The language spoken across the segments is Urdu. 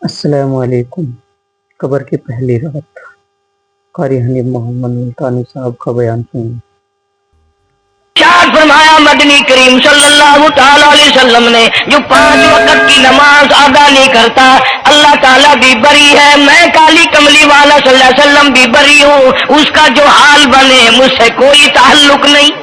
السلام علیکم۔ قبر کی پہلی رات، قاری حنیف محمد ملتانی صاحب کا بیان سنیں۔ ارشاد فرمایا مدنی کریم صلی اللہ تعالی علیہ وسلم نے جو 5 وقت کی نماز ادا نہیں کرتا اللہ تعالیٰ بھی بری ہے، میں کالی کملی والا صلی اللہ علیہ وسلم بھی بری ہوں، اس کا جو حال بنے مجھ سے کوئی تعلق نہیں۔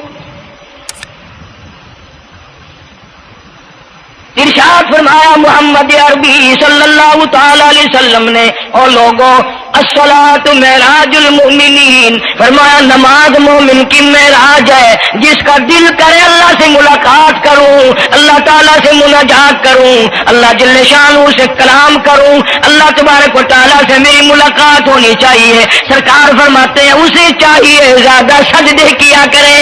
ارشاد فرمایا محمد عربی صلی اللہ تعالی علیہ وسلم نے، اور لوگوں الصلاۃ معراج المؤمنین، فرمایا نماز مومن کی معراج ہے، جس کا دل کرے اللہ سے ملاقات کروں، اللہ تعالیٰ سے مناجات کروں، اللہ جل شانہ سے کلام کروں، اللہ تبارک و تعالیٰ سے میری ملاقات ہونی چاہیے۔ سرکار فرماتے ہیں اسے چاہیے زیادہ سجدے کیا کرے۔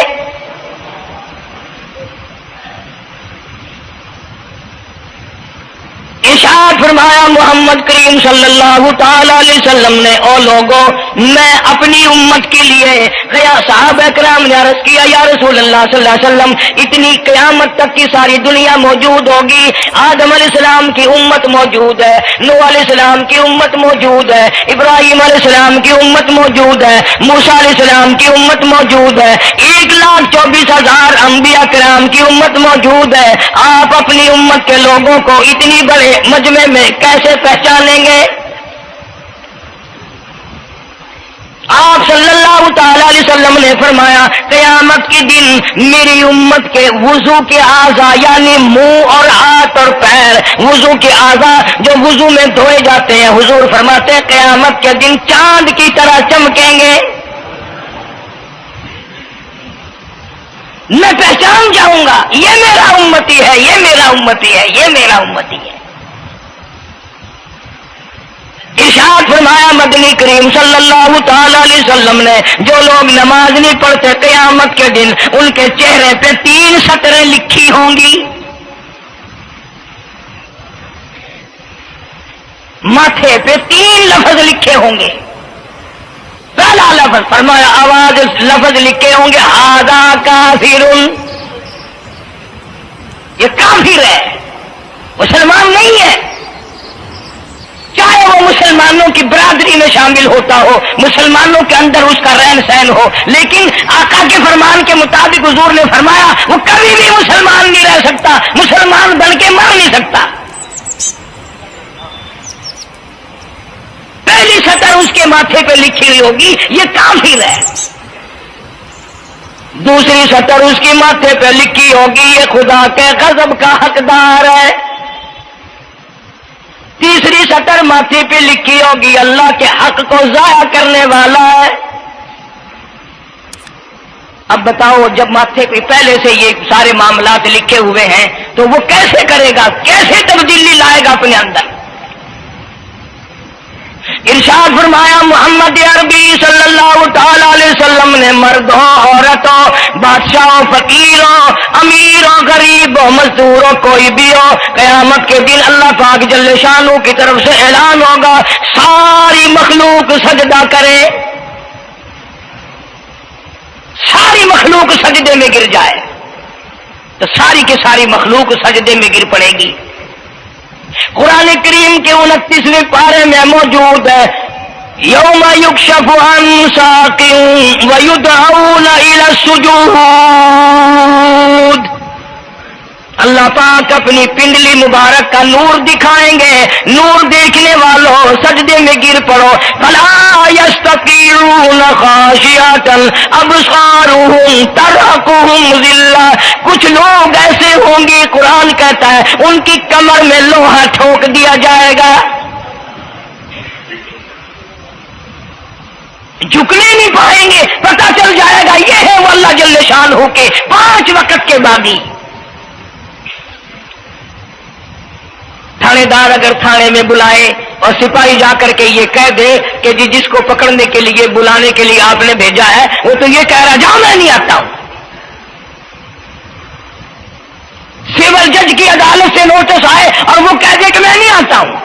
ارشاد فرمایا محمد کریم صلی اللہ تعالی علیہ وسلم نے، او لوگوں میں اپنی امت کے لیے صحابہ کرام نے عرض کیا یا رسول اللہ صلی اللہ علیہ وسلم اتنی قیامت تک کی ساری دنیا موجود ہوگی، آدم علیہ السلام کی امت موجود ہے، نوح علیہ السلام کی امت موجود ہے، ابراہیم علیہ السلام کی امت موجود ہے، موسیٰ علیہ السلام کی امت موجود ہے، 1,24,000 انبیاء کرام کی امت موجود ہے، آپ اپنی امت کے لوگوں کو اتنی بڑے مجمع میں کیسے پہچانیں گے؟ آپ صلی اللہ تعالی علیہ وسلم نے فرمایا قیامت کے دن میری امت کے وضو کے اعضاء یعنی منہ اور ہاتھ اور پیر، وضو کے اعضاء جو وضو میں دھوئے جاتے ہیں، حضور فرماتے ہیں قیامت کے دن چاند کی طرح چمکیں گے، میں پہچان جاؤں گا یہ میرا امتی ہے، یہ میرا امتی ہے، یہ میرا امتی ہے۔ ارشاد فرمایا مدنی کریم صلی اللہ تعالی علیہ وسلم نے جو لوگ نماز نہیں پڑھتے قیامت کے دن ان کے چہرے پہ 3 سطریں لکھی ہوں گی، ماتھے پہ 3 لفظ لکھے ہوں گے۔ پہلا لفظ فرمایا آواز لفظ لکھے ہوں گے ھذا کافر، یہ کافر ہے، مسلمان نہیں ہے، چاہے وہ مسلمانوں کی برادری میں شامل ہوتا ہو، مسلمانوں کے اندر اس کا رہن سہن ہو، لیکن آقا کے فرمان کے مطابق حضور نے فرمایا وہ کبھی بھی مسلمان نہیں رہ سکتا، مسلمان بن کے مر نہیں سکتا۔ پہلی سطر اس کے ماتھے پہ لکھی ہوئی ہوگی یہ کافر ہے، دوسری سطر اس کے ماتھے پہ لکھی ہوگی یہ خدا کے غضب کا حقدار ہے، تیسری سطر ماتھے پہ لکھی ہوگی اللہ کے حق کو ضائع کرنے والا ہے۔ اب بتاؤ جب ماتھے پہ پہلے سے یہ سارے معاملات لکھے ہوئے ہیں تو وہ کیسے کرے گا، کیسے تبدیلی لائے گا اپنے اندر؟ ارشاد فرمایا محمد عربی صلی اللہ تعالی علیہ وسلم نے مردوں عورتوں بادشاہوں فقیروں امیروں غریبوں مزدوروں کوئی بھی ہو قیامت کے دن اللہ پاک جل شانہ کی طرف سے اعلان ہوگا ساری مخلوق سجدہ کرے، ساری مخلوق سجدے میں گر جائے تو ساری کی ساری مخلوق سجدے میں گر پڑے گی۔ قرآن کریم کے 29ویں پارے میں موجود ہے یوم یکشف عن ساق ویدعون الی السجود، اللہ پاک اپنی پنڈلی مبارک کا نور دکھائیں گے، نور دیکھنے والوں سجدے میں گر پڑو، فلا یستطیعون خاشعۃ ابصارهم ترهقهم ذلہ، کچھ لوگ ایسے ہوں گے قرآن کہتا ہے ان کی کمر میں لوہا ٹھوک دیا جائے گا، جھکنے نہیں پائیں گے، پتہ چل جائے گا یہ ہے وہ اللہ جل شانہ کے 5 وقت کے باغی۔ تھانے دار اگر تھانے میں بلائے اور سپاہی جا کر کے یہ کہہ دے کہ جی جس کو پکڑنے کے لیے بلانے کے لیے آپ نے بھیجا ہے وہ تو یہ کہہ رہا جاؤ میں نہیں آتا ہوں، سول جج کی عدالت سے نوٹس آئے اور وہ کہہ دے کہ میں نہیں آتا ہوں،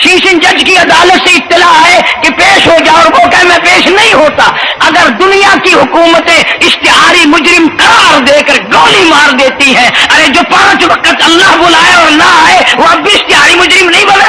سیشن جج کی عدالت سے اطلاع آئے کہ پیش ہو جاؤ اور وہ کہے میں پیش نہیں ہوتا، اگر دنیا کی حکومتیں اشتہاری مجرم قرار دے کر گولی مار دیتی ہیں، ارے جو 5 وقت اللہ بلائے اور نہ آئے وہ اب بھی اشتہاری مجرم نہیں بنا؟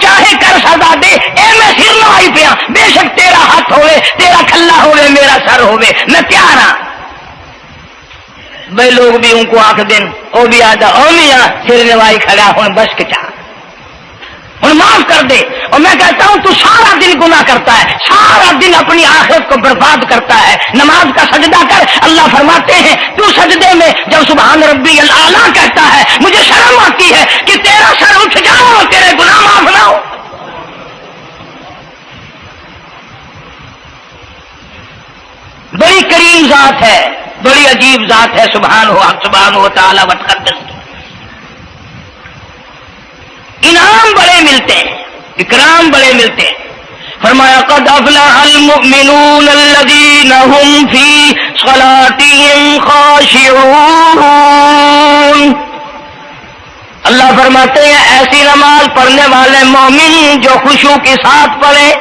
چاہے کر سزا دے اے میں سر نوائی پیا بے شک تیرا ہاتھ ہوئے تیرا کھلا ہوئے میرا سر ہوئے میں تیار ہاں بھائی لوگ بھی ان کو آنکھ دن وہ بھی آدھا او میاں سر نوائی کھڑا ہوں بس کے چاہ ہوں معاف کر دے اور میں کہتا ہوں تو سارا دن گناہ کرتا ہے سارا دن اپنی آخرت کو برباد کرتا ہے نماز کا سجدہ کر اللہ فرماتے ہیں تو سجدے میں جب سبحان ربی الاعلیٰ کہتا ہے مجھے شرم آتی ہے کہ تیرا سر اٹھ جاؤ اور تیرے گناہ معاف نہ ہو بڑی کریم ذات ہے بڑی عجیب ذات ہے سبحان و تعالی وتقدس انعام بڑے ملتے ہیں اکرام بڑے ملتے ہیں فرمایا قد افلح المؤمنون الذين هم في صلاتهم خاشعون اللہ فرماتے ہیں ایسی نماز پڑھنے والے مومن جو خشوع کے ساتھ پڑھیں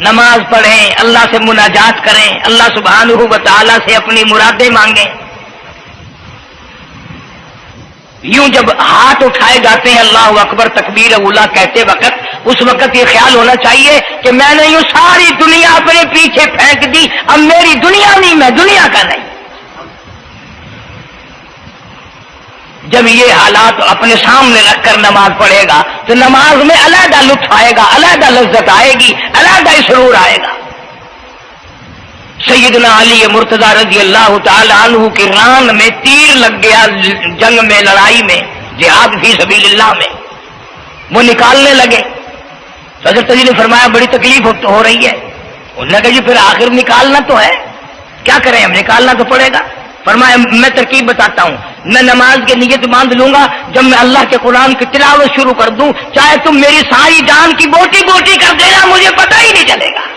نماز پڑھیں اللہ سے مناجات کریں اللہ سبحانہ و تعالی سے اپنی مرادیں مانگیں یوں جب ہاتھ اٹھائے جاتے ہیں اللہ اکبر تکبیر اولا کہتے وقت اس وقت یہ خیال ہونا چاہیے کہ میں نے یوں ساری دنیا اپنے پیچھے پھینک دی اب میری دنیا نہیں میں دنیا کا نہیں جب یہ حالات اپنے سامنے رکھ کر نماز پڑھے گا تو نماز میں علیحدہ لطف آئے گا علیحدہ لذت آئے گی علیحدہ سرور آئے گا سیدنا علی مرتضی رضی اللہ تعالی عنہ کی ران میں تیر لگ گیا جنگ میں لڑائی میں جہاد فی سبیل اللہ میں وہ نکالنے لگے تو حضرت علی نے فرمایا بڑی تکلیف ہو رہی ہے انہوں نے کہا جی پھر آخر نکالنا تو ہے کیا کریں ہم نکالنا تو پڑے گا فرمایا میں ترکیب بتاتا ہوں میں نماز کی نیت باندھ لوں گا جب میں اللہ کے قرآن کی تلاوت شروع کر دوں چاہے تم میری ساری جان کی بوٹی بوٹی کر دینا مجھے پتہ ہی نہیں چلے گا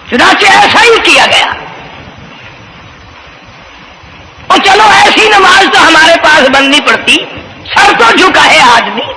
چنانچہ ایسا ہی کیا گیا اور چلو ایسی نماز تو ہمارے پاس بننی پڑتی سر تو جھکا ہے آدمی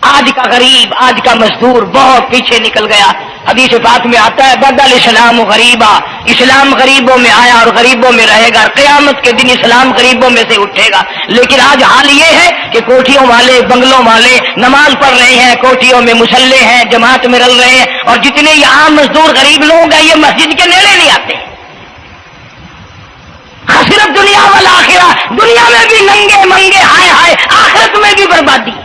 آج کا غریب آج کا مزدور بہت پیچھے نکل گیا حدیث پاک میں آتا ہے بدل اسلام غریبا اسلام غریبوں میں آیا اور غریبوں میں رہے گا قیامت کے دن اسلام غریبوں میں سے اٹھے گا لیکن آج حال یہ ہے کہ کوٹھیوں والے بنگلوں والے نماز پڑھ رہے ہیں کوٹھیوں میں مصلے ہیں جماعت میں رل رہے ہیں اور جتنے یہ عام مزدور غریب لوگ ہیں یہ مسجد کے نیڑے نہیں آتے خسرت دنیا والآخرہ دنیا میں بھی ننگے منگے ہائے ہائے آخرت میں بھی بربادی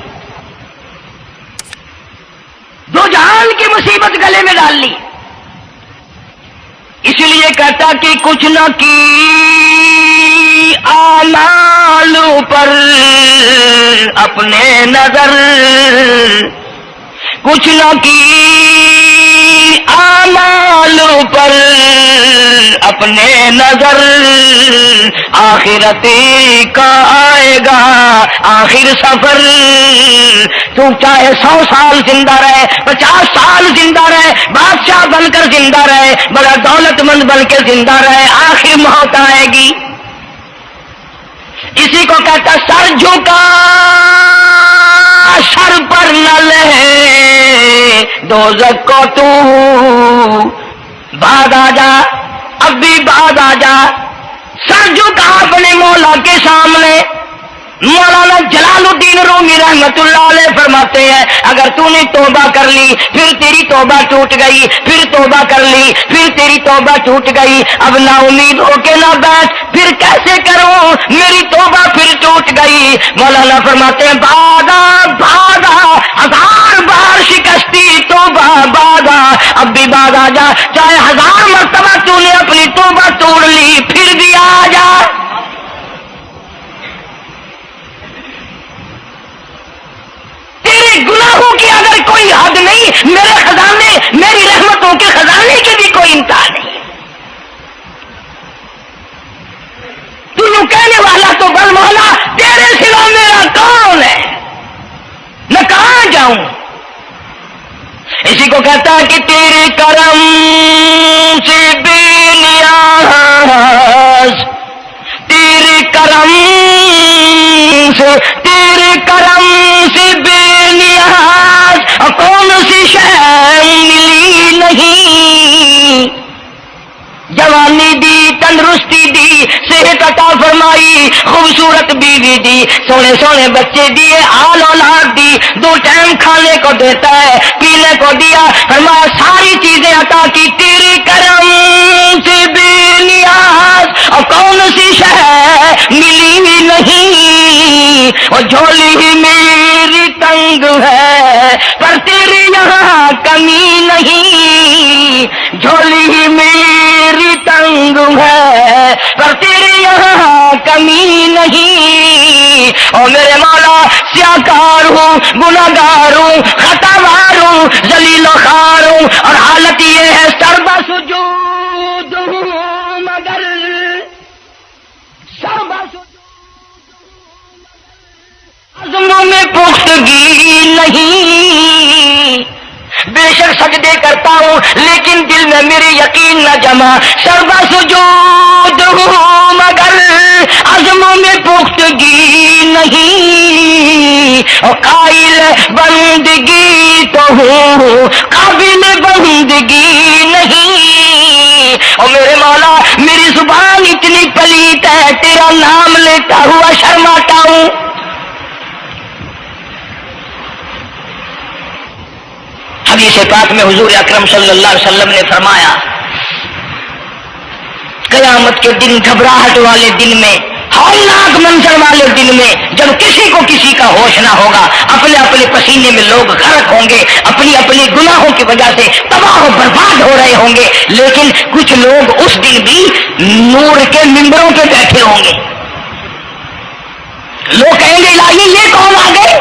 دو جہان کی مصیبت گلے میں ڈال لی اس لیے کہتا کہ کچھ نہ کی اعمال پر اپنے نظر کچھ نہ کی اعمال پر اپنے نظر آخرت کا آئے گا آخر سفر تو چاہے 100 سال زندہ رہے 50 سال زندہ رہے بادشاہ بن کر زندہ رہے بڑا دولت مند بن کے زندہ رہے آخر موت آئے گی اسی کو کہتا سر جھکا سر پر نہ لے دوزخ کو تو بعد آ جا اب بھی بعد آ جا سر جھکا اپنے مولا کے سامنے مولانا جلال الدین رومی رحمت اللہ علیہ فرماتے ہیں اگر تو نے توبہ کر لی پھر تیری توبہ ٹوٹ گئی پھر توبہ کر لی پھر تیری توبہ ٹوٹ گئی اب نا امید ہو کے نہ بیٹھ پھر کیسے کروں میری توبہ پھر ٹوٹ گئی مولانا فرماتے ہیں بادا بادا 1000 بار شکستی توبہ بادا اب بھی بعد آ جا چاہے 1000 مرتبہ تو نے اپنی توبہ توڑ لی پھر بھی آ جا گناہوں کی اگر کوئی حد نہیں میرے خزانے میری رحمتوں کے خزانے کی بھی کوئی انتہا نہیں تو یوں کہنے والا تو بل مولا تیرے سوا میرا کون ہے میں کہاں جاؤں اسی کو کہتا ہے کہ تیرے کرم سے بے نیاز تیرے کرم سے بے نیاز کون سی شے ملی نہیں جوانی دی تندرستی دی صحت عطا فرمائی فرمائی، خوبصورت بیوی دی، سونے سونے بچے دیے، آل اولاد دی، 2 ٹائم کھانے کو دیتا ہے، پینے کو دیا، فرمایا ساری چیزیں عطا کی، تیری کرم سے بے نیاز اور کون سی شے ملی نہیں، اور جھولی ہی میری تنگ ہے پر تیری یہاں کمی نہیں، جھولی ہی میری تنگ ہے پر تیری یہاں کمی نہیں، اور میرے مولا سیاکار ہوں، گناہگار ہوں، خطاوار ہوں، ذلیل و خوار ہوں، اور حالت یہ ہے سربا سجود ہوں مگر سربا عزموں میں پختگی نہیں، بے شک سجدے کرتا ہوں لیکن دل میں میرے یقین نہ جمع، سربا سجود ہوں مگر عزموں میں پختگی نہیں، اور قائل بندگی تو ہوں قابل بندگی نہیں، اور میرے مولا میری زبان اتنی پلیت ہے تیرا نام لیتا ہوا شرماتا ہوں۔ حدیث پاک میں حضور اکرم صلی اللہ علیہ وسلم نے فرمایا، قیامت کے دن، گھبراہٹ والے دن میں، ہولناک منظر والے دن میں، جب کسی کو کسی کا ہوش نہ ہوگا، اپنے اپنے پسینے میں لوگ غرق ہوں گے، اپنی اپنی گناہوں کی وجہ سے تباہ و برباد ہو رہے ہوں گے، لیکن کچھ لوگ اس دن بھی نور کے ممبروں پہ بیٹھے ہوں گے، لوگ کہیں گے الہی یہ کون آ گئے؟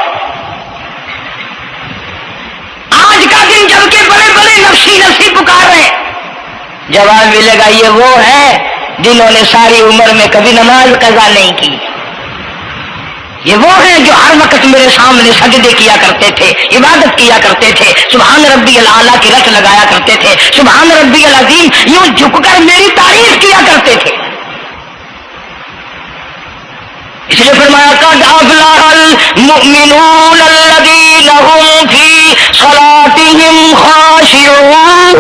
آج کا دن جب کہ بڑے بڑے نفسی نفسی پکار رہے ہیں، جواب ملے گا یہ وہ ہے جنہوں نے ساری عمر میں کبھی نماز قضا نہیں کی، یہ وہ ہیں جو ہر وقت میرے سامنے سجدے کیا کرتے تھے، عبادت کیا کرتے تھے، سبحان ربی الاعلیٰ کی رٹ لگایا کرتے تھے، سبحان ربی العظیم یوں جھک کر میری تعریف کیا کرتے تھے۔ اس لیے فرمایا قد افلح المؤمنون الذین هم فی صلاتهم خاشعون،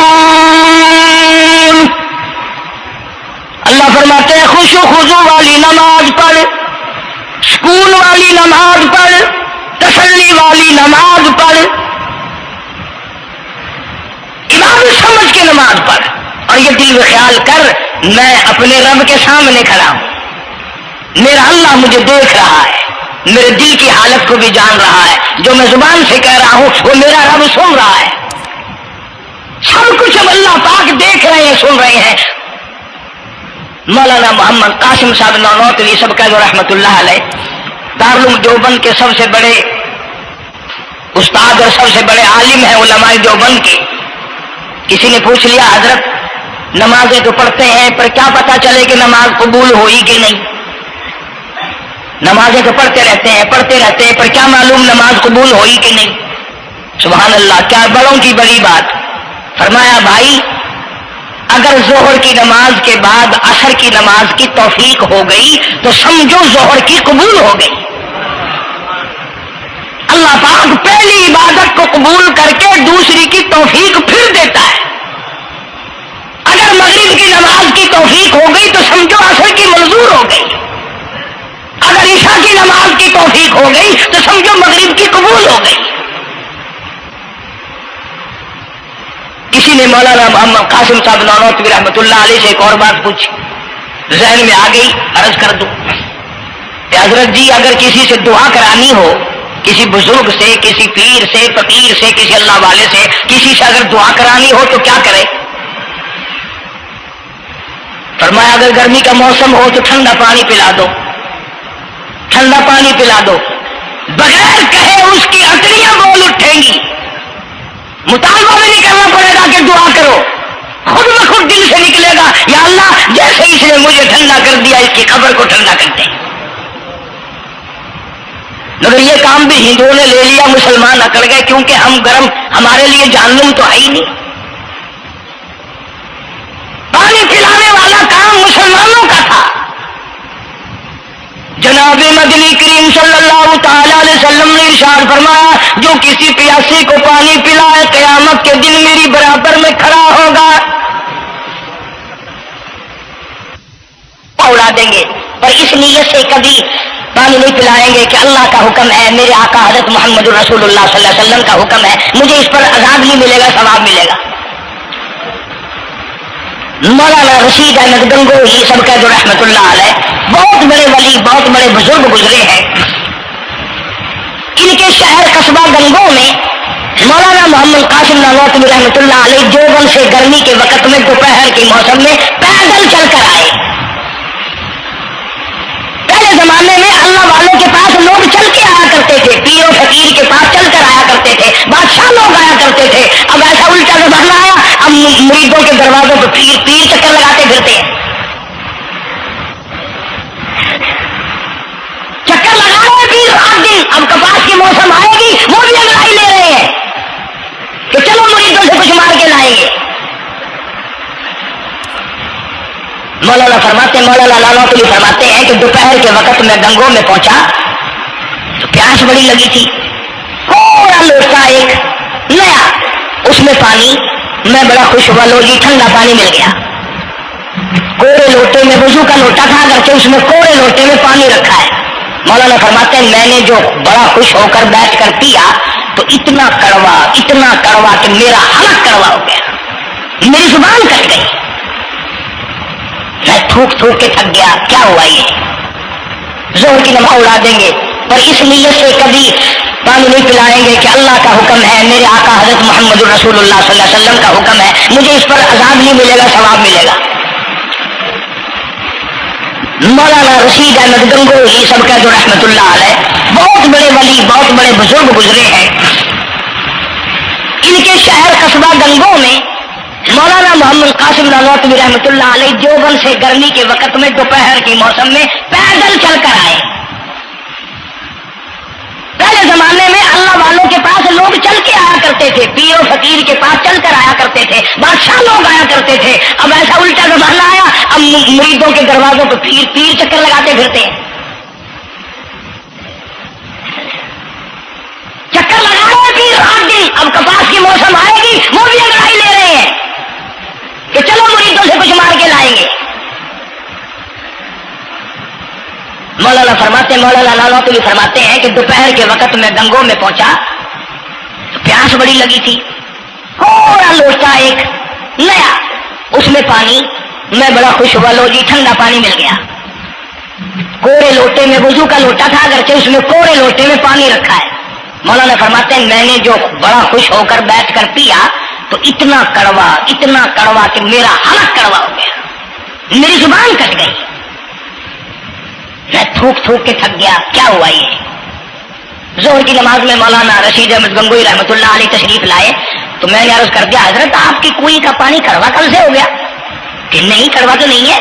اللہ فرماتے ہیں خوش و خضوع والی نماز پڑھ، سکون والی نماز پڑھ، تسلی والی نماز پڑھ، عبادت سمجھ کے نماز پڑھ، اور یہ دل میں خیال کر میں اپنے رب کے سامنے کھڑا ہوں، میرا اللہ مجھے دیکھ رہا ہے، میرے دل کی حالت کو بھی جان رہا ہے، جو میں زبان سے کہہ رہا ہوں وہ میرا رب سن رہا ہے، سب کچھ اب اللہ پاک دیکھ رہے ہیں، سن رہے ہیں۔ مولانا محمد قاسم صاحب نانوتوی سب کا جو رحمت اللہ علیہ دارالعلوم دیوبند کے سب سے بڑے استاد اور سب سے بڑے عالم ہیں علماء دیوبند کے، کسی نے پوچھ لیا حضرت نمازیں تو پڑھتے ہیں پر کیا پتا چلے کہ نماز قبول ہوئی کہ نہیں؟ نمازیں تو پڑھتے رہتے ہیں پر کیا معلوم نماز قبول ہوئی کہ نہیں؟ سبحان اللہ، کیا بڑوں کی بڑی بات۔ فرمایا بھائی اگر ظہر کی نماز کے بعد عصر کی نماز کی توفیق ہو گئی تو سمجھو ظہر کی قبول ہو گئی۔ اللہ پاک پہلی عبادت کو قبول کر کے دوسری کی توفیق پھر دیتا ہے۔ اگر مغرب کی نماز کی توفیق ہو گئی تو سمجھو عصر کی منظور ہو گئی، اگر عشاء کی نماز کی توفیق ہو گئی تو سمجھو مغرب کی قبول ہو گئی۔ کسی نے مولانا محمد قاسم صاحب نانوتوی رحمۃ اللہ علیہ سے ایک اور بات پوچھی، ذہن میں آ گئی، عرض کر دوں کہ حضرت جی اگر کسی سے دعا کرانی ہو، کسی بزرگ سے، کسی پیر سے، فقیر سے، کسی اللہ والے سے، کسی سے اگر دعا کرانی ہو تو کیا کرے؟ فرمایا اگر گرمی کا موسم ہو تو ٹھنڈا پانی پلا دو، ٹھنڈا پانی پلا دو، بغیر کہے اس کی اٹڑیاں بول اٹھیں گی، مطالبہ بھی نہیں کرنا پڑے گا کہ دعا کرو، خود بخود دل سے نکلے گا یا اللہ جیسے اس نے مجھے ٹھنڈا کر دیا اس کی قبر کو ٹھنڈا کر دیں۔ مگر یہ کام بھی ہندوؤں نے لے لیا، مسلمان اکڑ گئے کیونکہ ہم گرم، ہمارے لیے جہنم تو ہے ہی نہیں۔ پانی پلانے والا کام مسلمانوں کا تھا۔ جناب مدنی کریم صلی اللہ تعالی علیہ وسلم نے ارشاد فرمایا جو کسی پیاسی کو پانی پلائے قیامت کے دن میری برابر میں کھڑا ہوگا، اڑا دیں گے۔ اور اس نیت سے کبھی پانی نہیں پلائیں گے کہ اللہ کا حکم ہے، میرے آقا حضرت محمد رسول اللہ صلی اللہ علیہ وسلم کا حکم ہے، مجھے اس پر عذاب نہیں ملے گا، ثواب ملے گا۔ مولانا رشید احمد گنگوہی سب کہہ دو رحمت اللہ علیہ، بہت بڑے ولی، بہت بڑے بزرگ گزرے ہیں۔ ان کے شہر قصبہ گنگو میں مولانا محمد قاسم نانوتوی رحمۃ اللہ علیہ دیوبند سے گرمی کے وقت میں دوپہر کے موسم میں پیدل چل کر آئے۔ پہلے زمانے میں اللہ والوں کے پاس لوگ چل کے آیا کرتے تھے، پیر و فقیر کے پاس چل کر آیا کرتے تھے، بادشاہ لوگ آیا کرتے تھے۔ اب ایسا الٹا زمانہ آیا، اب مریدوں کے دروازوں پہ پیر چکر لگاتے پھرتے ہیں، چکر لگا رہے ہیں پیر رات دن۔ اب کپاس کی موسم آئے گی، وہ بھی انگڑائی لے رہے ہیں کہ چلو مریدوں سے کچھ مار کے لائیں گے۔ مولانا نانوتوی فرماتے ہیں کہ دوپہر کے وقت میں گنگو میں پہنچا تو پیاس بڑی لگی تھی، تھوڑا لوٹا ایک نیا، اس میں پانی، میں بڑا خوش ہوا، لو جی ٹھنڈا پانی مل گیا۔ کوڑے لوٹے میں، وضو کا لوٹا تھا اگرچہ اس میں کوڑے لوٹے میں پانی رکھا ہے۔ مولانا فرماتے ہیں میں نے جو بڑا خوش ہو کر بیٹھ کر پیا تو اتنا کڑوا کہ میرا حلق کڑوا ہو گیا، میری زبان کٹ گئی، میں تھوک کے تھک گیا۔ کیا ہوا؟ یہ زہر کی نماز اڑا دیں گے، اور اس نیت سے کبھی پانی نہیں پلائیں گے کہ اللہ کا حکم ہے، میرے آقا حضرت محمد رسول اللہ صلی اللہ علیہ وسلم کا حکم ہے، مجھے اس پر عذاب نہیں ملے گا، ثواب ملے گا۔ مولانا رشید احمد گنگوہی سب کہہ دو رحمت اللہ علیہ، بہت بڑے ولی، بہت بڑے بزرگ گزرے ہیں۔ ان کے شہر قصبہ گنگو میں مولانا محمد قاسم نانوتوی رحمۃ اللہ علیہ دیوبند سے گرمی کے وقت میں دوپہر کے موسم میں پیدل چل کر آئے۔ پہلے زمانے میں اللہ والوں کے پاس لوگ چل کے آیا کرتے تھے، پیر و فقیر کے پاس چل کر آیا کرتے تھے، بادشاہ لوگ آیا کرتے تھے۔ اب ایسا الٹا زمانہ آیا، اب مریدوں کے دروازوں پہ پیر چکر لگاتے پھرتے ہیں، چکر لگا رہے ہیں پیر رات دن۔ اب کپاس کی موسم آئے گی، وہ بھی انگڑائی لے رہے ہیں کہ چلو مریدوں سے کچھ مار کے لائیں گے۔ مولانا نانوتوی فرماتے ہیں کہ دوپہر کے وقت میں گنگو میں پہنچا تو پیاس بڑی لگی تھی، تھوڑا لوٹا ایک نیا، اس میں پانی، میں بڑا خوش ہوا، لو جی ٹھنڈا پانی مل گیا۔ کوڑے لوٹے میں، وضو کا لوٹا تھا اگرچہ اس میں کوڑے لوٹے میں پانی رکھا ہے۔ مولانا فرماتے ہیں میں نے جو بڑا خوش ہو کر بیٹھ کر پیا تو اتنا کڑوا کہ میرا حلق کڑوا ہو گیا، میری زبان کٹ گئی، میں تھوک کے تھک گیا۔ کیا ہوا؟ یہ ظہر کی نماز میں مولانا رشید احمد گنگوہی رحمۃ اللہ علیہ تشریف لائے تو میں نے عرض کر دیا حضرت آپ کی کنویں کا پانی کڑوا کل سے ہو گیا؟ کہ نہیں، کڑوا تو نہیں ہے۔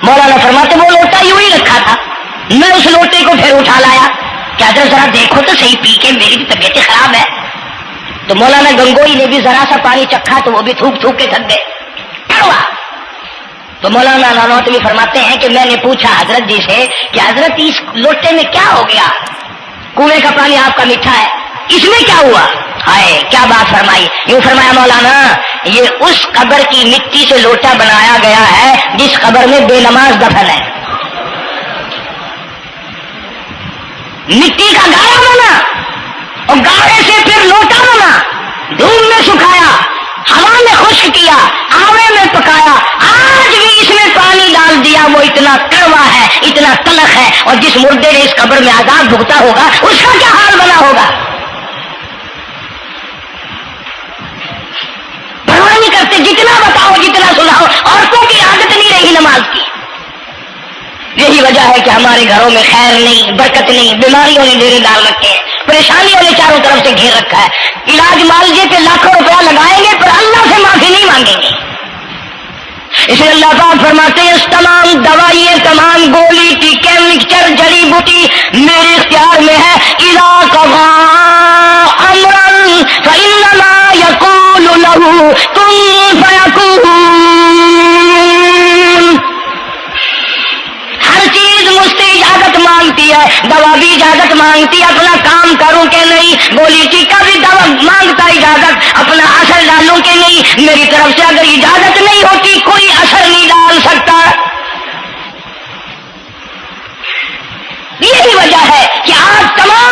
مولانا فرماتے وہ لوٹا یوں ہی رکھا تھا، میں اس لوٹے کو پھر اٹھا لایا کہ حضرت ذرا دیکھو تو صحیح، پی کے میری بھی طبیعت خراب ہے۔ تو مولانا گنگوہی نے بھی ذرا سا پانی چکھا تو وہ بھی تھوک کے تھک گئے، کڑوا۔ تو مولانا نانوتوی فرماتے ہیں کہ میں نے پوچھا حضرت جی سے کہ حضرت اس لوٹے میں کیا ہو گیا؟ کنویں کا پانی آپ کا میٹھا ہے، اس میں کیا ہوا؟ ہائے کیا بات فرمائی! یوں فرمایا مولانا یہ اس قبر کی مٹی سے لوٹا بنایا گیا ہے جس قبر میں بے نماز دفن ہے۔ مٹی کا گاڑا بنا اور گاڑے سے پھر لوٹا بنا، دھوپ میں سکھایا، ہوا میں خشک کیا، آوے میں پکایا، آج بھی اس میں پانی ڈال دیا، وہ اتنا کڑوا ہے، اتنا تلخ ہے، اور جس مردے نے اس قبر میں عذاب بھگتا ہوگا اس کا کیا حال بنا ہوگا؟ پرواہ نہیں کرتے، جتنا بتاؤ جتنا سناؤ، عورتوں کی عادت نہیں رہی نماز کی۔ یہی وجہ ہے کہ ہمارے گھروں میں خیر نہیں، برکت نہیں، بیماریوں نے ڈیرے ڈال رکھے ہیں، پریشانیوں نے چاروں طرف سے گھیر رکھا ہے۔ علاج معالجے پہ لاکھوں روپیہ لگائیں گے پر اللہ سے معافی نہیں مانگیں گے۔ اس لیے اللہ پاک فرماتے ہیں اس تمام دوائیں، تمام گولی ٹیکے مکسچر جڑی بوٹی میرے اختیار میں ہے۔ اذا قضا امرا فانما یقول له کن فیکون۔ ہر چیز مجھ سے اجازت مانگتی ہے، دوا بھی اجازت مانگتی ہے اپنا کام کروں کہ نہیں، گولی ٹیکا بھی دوا مانگتا اجازت اپنا اثر ڈالوں کہ نہیں۔ میری طرف سے اگر اجازت نہیں ہوتی کوئی اثر نہیں ڈال سکتا۔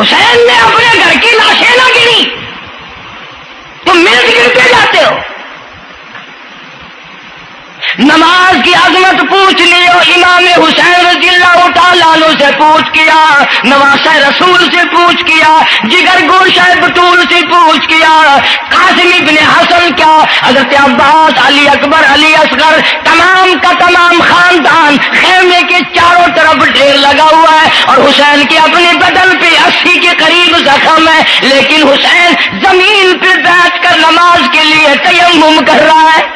حسین نے اپنے گھر کی لاشیں نہ گری، تم میز گرتے جاتے ہو۔ نماز کی عظمت پوچھ لیو، امام حسین رضی اللہ تعالیٰ عنہ سے پوچھ کیا، نواسہ رسول سے پوچھ کیا، جگر گوشہ بطول سے پوچھ کیا، قاسم ابن حسن کیا، حضرت عباس، علی اکبر، علی اصغر، تمام کا تمام خاندان خیمے کے چاروں طرف ڈھیر لگا ہوا ہے، اور حسین کے اپنے بدن پہ 80 کے قریب زخم ہے، لیکن حسین زمین پہ بیٹھ کر نماز کے لیے تیمم کر رہا ہے۔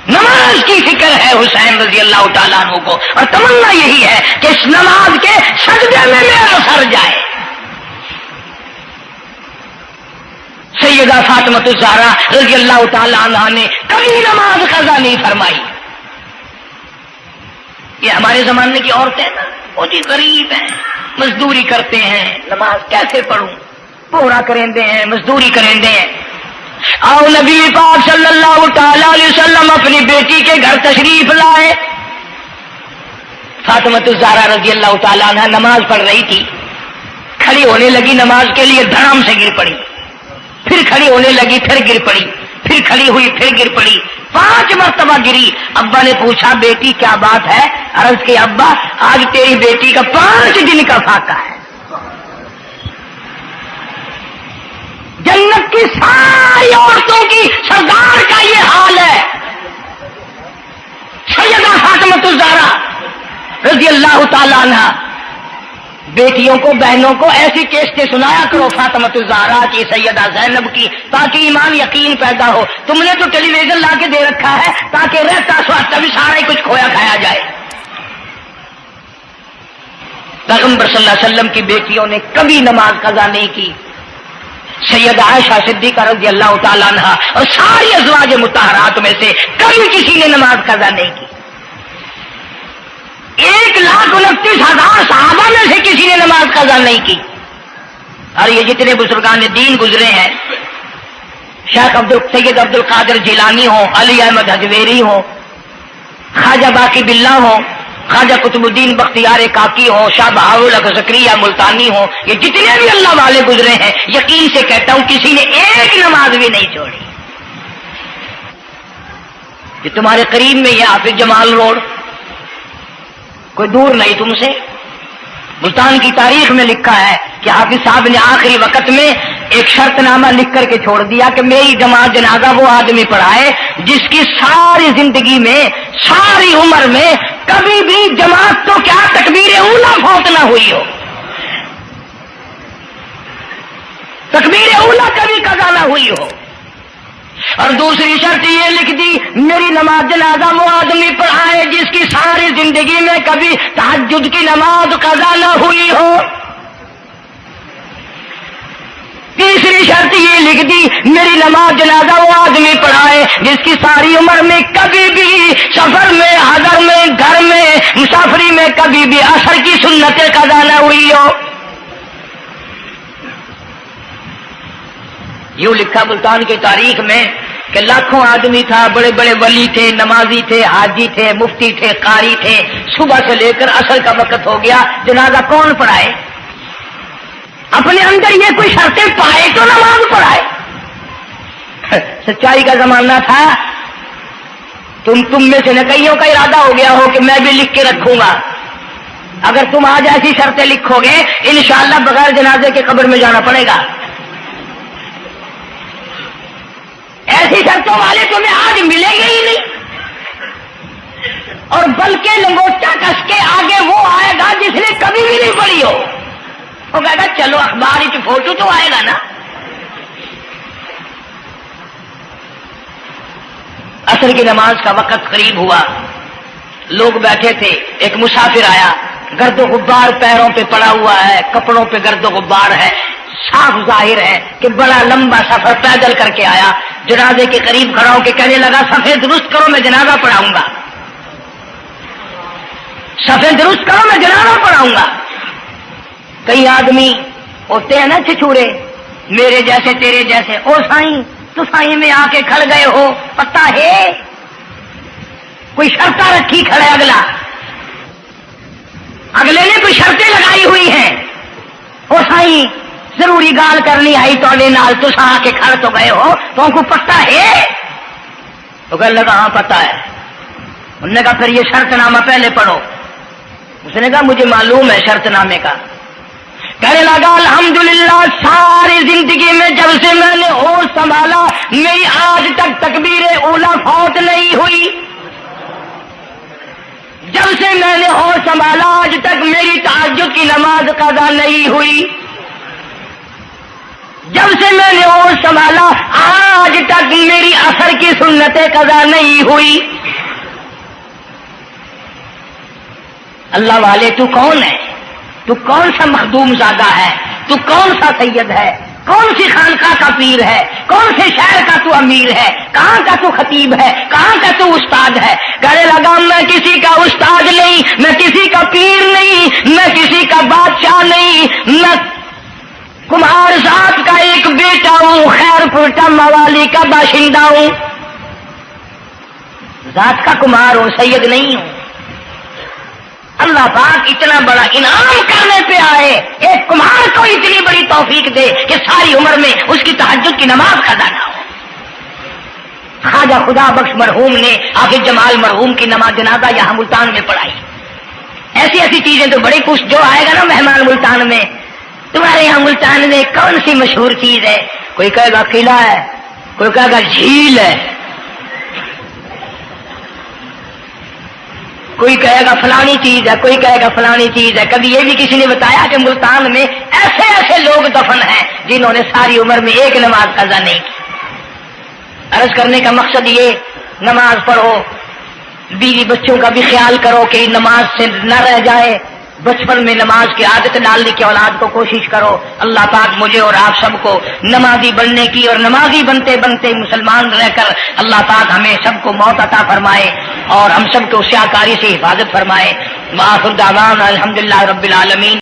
نماز کی فکر ہے حسین رضی اللہ تعالیٰ عنہ کو، اور تمنا یہی ہے کہ اس نماز کے سجدے میں میرا سر جائے۔ سیدہ فاطمہ الزہرا رضی اللہ تعالیٰ عنہ نے کبھی نماز قضا نہیں فرمائی۔ یہ ہمارے زمانے کی عورتیں نا، وہ جی غریب ہیں، مزدوری کرتے ہیں، نماز کیسے پڑھوں، پورا کریں دے ہیں، مزدوری کریں دے ہیں۔ آؤ نبی پاک صلی اللہ تعالی علیہ وسلم اپنی بیٹی کے گھر تشریف لائے۔ فاطمہ الزہرا رضی اللہ تعالیٰ عنہ نماز پڑھ رہی تھی، کھڑی ہونے لگی نماز کے لیے، دھڑام سے گر پڑی، پھر کھڑی ہونے لگی، پھر گر پڑی، پھر کھڑی ہوئی، پھر گر پڑی، 5 مرتبہ گری۔ ابا نے پوچھا بیٹی کیا بات ہے؟ عرض کی ابا آج تیری بیٹی کا 5 دن کا فاقہ ہے۔ جنت کی ساری عورتوں کی سردار کا یہ حال ہے۔ سیدہ فاطمہ الزہرا رضی اللہ تعالیٰ عنہ، بیٹیوں کو، بہنوں کو ایسی کیسٹیں سنایا کرو فاطمہ الزہرا کی، سیدہ زینب کی، تاکہ ایمان یقین پیدا ہو۔ تم نے تو ٹیلی ویژن لا کے دے رکھا ہے تاکہ رہتا سوچتا بھی سارا ہی کچھ کھویا کھایا جائے۔ پیغمبر صلی اللہ علیہ وسلم کی بیٹیوں نے کبھی نماز قضا نہیں کی۔ سیدہ عائشہ صدیقہ رضی اللہ تعالیٰ عنہ اور ساری ازواج مطہرات میں سے کبھی کسی نے نماز قضا نہیں کی۔ 1,29,000 صحابہ میں سے کسی نے نماز قضا نہیں کی۔ اور یہ جتنے بزرگان دین گزرے ہیں، شیخ سید عبد القادر جیلانی ہوں، علی احمد حجویری ہوں، خواجہ باقی باللہ ہوں، خواجہ قطب الدین بختیار کاکی ہوں، شاہ بہاءالحق زکریا ملتانی ہوں، یہ جتنے بھی اللہ والے گزرے ہیں، یقین سے کہتا ہوں کسی نے ایک نماز بھی نہیں چھوڑی۔ یہ تمہارے قریب میں یہ حافظ جمال روڈ، کوئی دور نہیں تم سے، ملتان کی تاریخ میں لکھا ہے کہ حافظ صاحب نے آخری وقت میں ایک شرط نامہ لکھ کر کے چھوڑ دیا کہ میری جماعت جنازہ وہ آدمی پڑھائے جس کی ساری زندگی میں، ساری عمر میں کبھی بھی جماعت تو کیا تکبیر اولا فوت نہ ہوئی ہو، تکبیر اولا کبھی قضا نہ ہوئی ہو۔ اور دوسری شرط یہ لکھ دی میری نماز جنازہ وہ آدمی پڑھائے جس کی ساری زندگی میں کبھی تہجد کی نماز قضا نہ ہوئی ہو۔ تیسری شرط یہ لکھ دی میری نماز جنازہ وہ آدمی پڑھائے جس کی ساری عمر میں کبھی بھی سفر میں، حضر میں، گھر میں، مسافری میں کبھی بھی عصر کی سنت قضا نہ ہوئی ہو۔ یوں لکھا ملتان کی تاریخ میں کہ لاکھوں آدمی تھا، بڑے بڑے ولی تھے، نمازی تھے، حاجی تھے، مفتی تھے، قاری تھے، صبح سے لے کر عصر کا وقت ہو گیا، جنازہ کون پڑھائے؟ اپنے اندر یہ کوئی شرطیں پائے تو نماز پڑھائے۔ سچائی کا زمانہ تھا، تم میں سے نہ کئیوں کا ارادہ ہو گیا ہو کہ میں بھی لکھ کے رکھوں گا، اگر تم آج ایسی شرطیں لکھو گے انشاءاللہ بغیر جنازے کے قبر میں جانا پڑے گا۔ ایسی شرطوں والے تمہیں آج ملیں گے ہی نہیں، اور بلکہ لنگوٹا کس کے آگے وہ آئے گا جس نے کبھی بھی نہیں پڑھی ہو، وہ کہے گا چلو اخبار کی فوٹو تو آئے گا نا۔ عصر کی نماز کا وقت قریب ہوا، لوگ بیٹھے تھے، ایک مسافر آیا، گرد و غبار پیروں پہ پڑا ہوا ہے، کپڑوں پہ گرد و غبار ہے، صاف ظاہر ہے کہ بڑا لمبا سفر پیدل کر کے آیا۔ جنازے کے قریب کھڑا ہو کے کہنے لگا صفیں درست کرو میں جنازہ پڑھاؤں گا، صفیں درست کرو میں جنازہ پڑھاؤں گا۔ کئی آدمی ہوتے ہیں نا چھچورے، میرے جیسے تیرے جیسے، او سائیں تو سائیں میں آ کے کھڑ گئے ہو، پتہ ہے کوئی شرطہ رکھی کھڑے اگلا، نہیں ضروری گال کرنی آئی تو تسا آ کے کھڑ تو گئے ہو تو کو پتہ ہے؟ تو کہنے لگا ہاں پتہ ہے. انہوں نے کہا پھر یہ شرط نامہ پہلے پڑھو. اس نے کہا مجھے معلوم ہے شرط نامے کا. کہنے لگا الحمدللہ ساری زندگی میں جب سے میں نے ہوش سنبھالا میری آج تک تکبیر اولا فوت نہیں ہوئی. جب سے میں نے ہوش سنبھالا آج تک میری تہجد کی نماز قضا نہیں ہوئی. جب سے میں نے ہوش سنبھالا آج تک میری عصر کی سنت قضا نہیں ہوئی. اللہ والے تو کون ہے؟ تو کون سا مخدوم زادہ ہے؟ تو کون سا سید ہے؟ کون سی خانقاہ کا پیر ہے؟ کون سے شہر کا تو امیر ہے؟ کہاں کا تو خطیب ہے؟ کہاں کا تو استاد ہے؟ کہنے لگا میں کسی کا استاد نہیں, میں کسی کا پیر نہیں, میں کسی کا بادشاہ نہیں, میں کمہار ذات کا ایک بیٹا ہوں, خیر پورٹا موالی کا باشندہ ہوں, ذات کا کمہار ہوں, سید نہیں ہوں. اللہ پاک اتنا بڑا انعام کرنے پہ آئے, ایک کمہار کو اتنی بڑی توفیق دے کہ ساری عمر میں اس کی تہجد کی نماز قضا نہ ہو. خواجہ خدا بخش مرحوم نے حافظ جمال مرحوم کی نماز جنازہ یہاں ملتان میں پڑھائی. ایسی ایسی چیزیں تو بڑی کچھ جو آئے گا نا مہمان ملتان میں, تمہارے یہاں ملتان میں کون سی مشہور چیز ہے؟ کوئی کہے گا قلعہ ہے, کوئی کہے گا جھیل ہے, کوئی کہے گا فلانی چیز ہے, کوئی کہے گا فلانی چیز ہے. کبھی یہ بھی کسی نے بتایا کہ ملتان میں ایسے ایسے لوگ دفن ہیں جنہوں نے ساری عمر میں ایک نماز قضا نہیں کی. عرض کرنے کا مقصد یہ, نماز پڑھو, بیوی بچوں کا بھی خیال کرو کہ نماز سے نہ رہ جائے, بچپن میں نماز کی عادت ڈالنے کی اولاد کو کوشش کرو. اللہ پاک مجھے اور آپ سب کو نمازی بننے کی اور نمازی بنتے بنتے مسلمان رہ کر اللہ پاک ہمیں سب کو موت عطا فرمائے اور ہم سب کو سیاکاری سے حفاظت فرمائے. وآخر دعوانا الحمدللہ رب العالمین.